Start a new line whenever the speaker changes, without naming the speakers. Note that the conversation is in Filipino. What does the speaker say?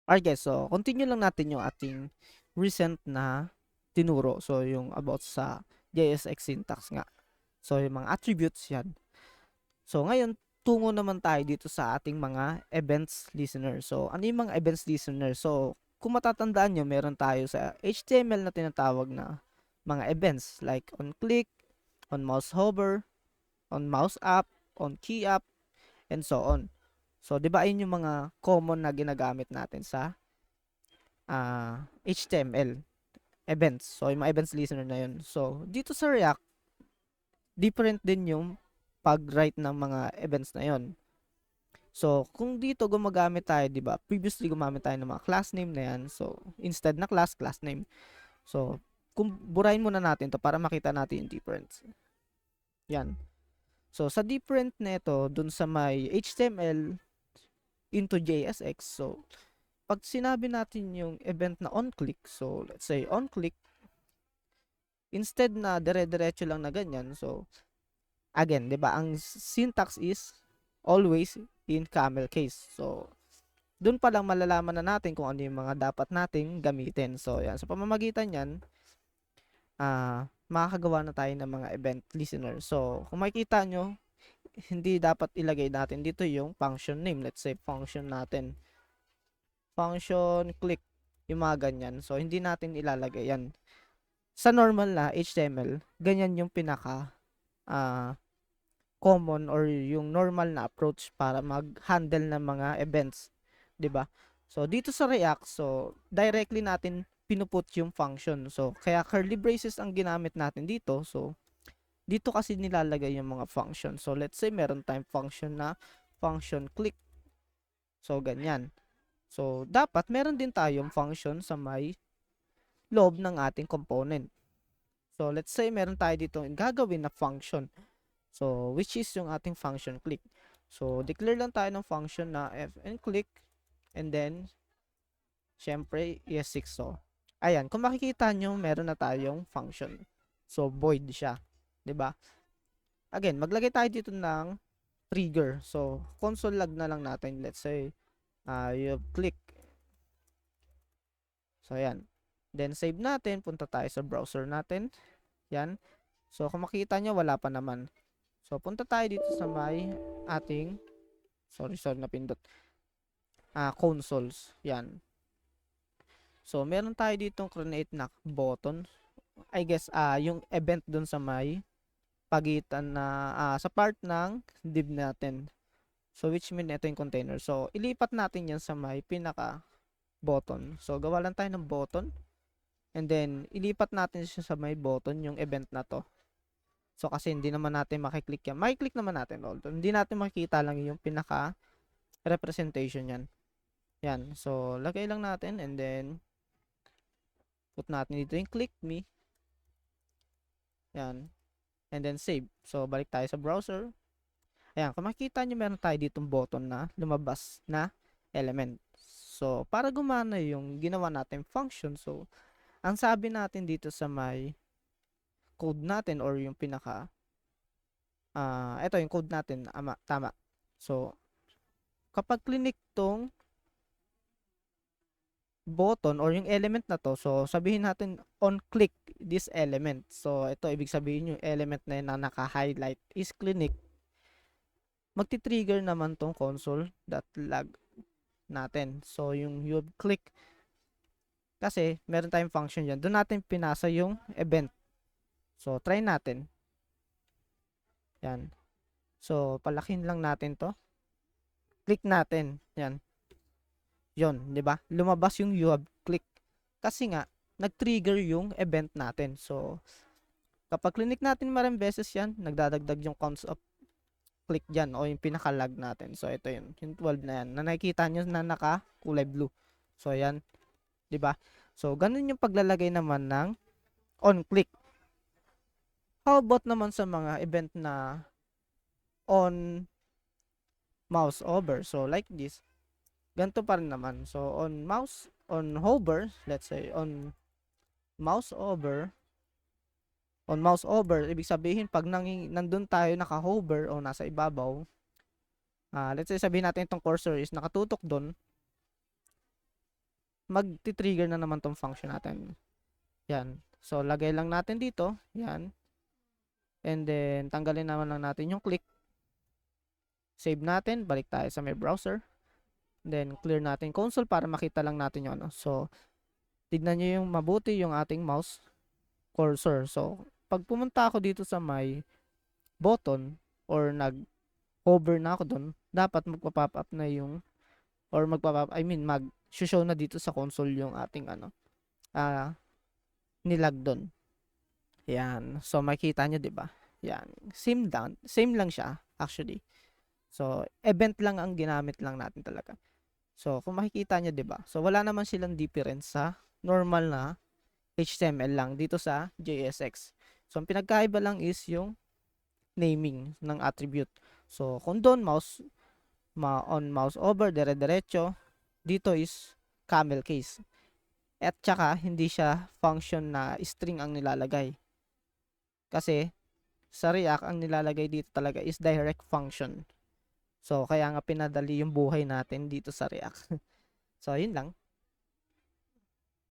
Alright guys, so continue lang natin yung ating recent na tinuro. So yung about sa JSX syntax nga. So yung mga attributes yan. So ngayon, tungo naman tayo dito sa ating mga events listener. So ano yung mga events listener? So kung matatandaan nyo, meron tayo sa HTML na tinatawag na mga events like on click, on mouse hover, on mouse up, on key up, and so on. So 'di ba ayun yung mga common na ginagamit natin sa HTML events. So, yung mga events listener na yun. So, dito sa React, different din yung pag-write ng mga events na yun. So, kung dito gumagamit tayo, di ba? Previously gumamit tayo ng mga class name na yan. So, instead na class name. So, kung burahin muna natin to para makita natin yung difference. Yan. So, sa different na ito, dun sa may HTML into JSX. So, pag sinabi natin yung event na on-click, so, let's say on-click, instead na dire-diretso lang na ganyan, so, again, 'di ba, ang syntax is always in camel case. So, doon pa lang malalaman na natin kung ano yung mga dapat nating gamitin. So, yan. Sa pamamagitan yan, makakagawa na tayo ng mga event listener. So, kung makikita nyo, hindi dapat ilagay natin dito yung function name. Let's say, function natin. Function click. Yung mga ganyan. So, hindi natin ilalagay yan. Sa normal na HTML, ganyan yung pinaka common or yung normal na approach para mag-handle ng mga events, 'di ba? So dito sa React, so directly natin pinuput yung function. So kaya curly braces ang ginamit natin dito. So dito kasi nilalagay yung mga function. So let's say meron tayong function na function click. So ganyan. So dapat meron din tayong function sa may loob ng ating component. So let's say meron tayo dito gagawin na function. So, which is yung ating function click. So, declare lang tayo ng function na fn click and then, syempre, ES6. So, ayan, kung makikita nyo, meron na tayong function. So, void siya. 'Di ba? Again, maglagay tayo dito ng trigger. So, console log na lang natin. Let's say, you click. So, ayan. Then, save natin. Punta tayo sa browser natin. Yan. So, kung makikita nyo, wala pa naman. So, punta tayo dito sa may ating, sorry, napindot. Consoles. Yan. So, meron tayo ditong create na button. I guess, yung event dun sa may pagitan na, sa part ng div natin. So, which mean ito yung container. So, ilipat natin yan sa may pinaka button. So, gawa lang tayo ng button. And then, ilipat natin siya sa may button, yung event na to. So, kasi hindi naman natin makiklik yan. Makiklik naman natin, although hindi natin makikita lang yung pinaka representation yan. Yan. So, lagay lang natin and then put natin dito yung click me. Yan. And then save. So, balik tayo sa browser. Ayan. Kung makikita nyo, meron tayo ditong button na lumabas na element. So, para gumana yung ginawa natin function. So, ang sabi natin dito sa may code natin or yung pinaka ito yung code natin. Tama. So, kapag clinic tong button or yung element na to, so sabihin natin on click this element. So ito ibig sabihin yung element na yun na naka-highlight is clinic. Magti-trigger naman tong console.log natin. So yung you click kasi meron tayong function diyan. Doon natin pinasa yung event. So try natin. Yan. So palakin lang natin to. Click natin. Yan. Yon, 'di ba? Lumabas yung you have click. Kasi nga nag-trigger yung event natin. So kapag click natin maraming beses yan, nagdadagdag yung counts of click dyan o yung pinaka-log natin. So ito yun, yung 12 na yan. Na nakikita nyo na naka kulay blue. So yan, 'di ba? So ganun yung paglalagay naman ng on click. How about naman sa mga event na on mouse over? So like this. Ganito pa rin naman. So, on hover, let's say, on mouse over, ibig sabihin, pag nandun tayo naka-hover o nasa ibabaw, let's say, sabihin natin itong cursor is nakatutok doon, magti-trigger na naman tong function natin. Yan. So, lagay lang natin dito. Yan. And then, tanggalin naman lang natin yung click. Save natin. Balik tayo sa may browser. Then, clear natin console para makita lang natin yung ano. So, tignan nyo yung mabuti yung ating mouse cursor. So, pag pumunta ako dito sa may button or nag-hover na ako dun, dapat magpa-pop up na yung mag-show na dito sa console yung ating ano, nilag dun. Yan. So, makikita nyo, 'di ba? Yan. Same lang siya, actually. So, event lang ang ginamit lang natin talaga. So, kung makikita nyo, 'di ba? So, wala naman silang difference sa normal na HTML lang dito sa JSX. So, ang pinagkaiba lang is yung naming ng attribute. So, kung doon on mouse over, dire-diretso, dito is camel case. At saka, hindi siya function na string ang nilalagay. Kasi, sa React, ang nilalagay dito talaga is direct function. So, kaya nga pinadali yung buhay natin dito sa React. So, yun lang.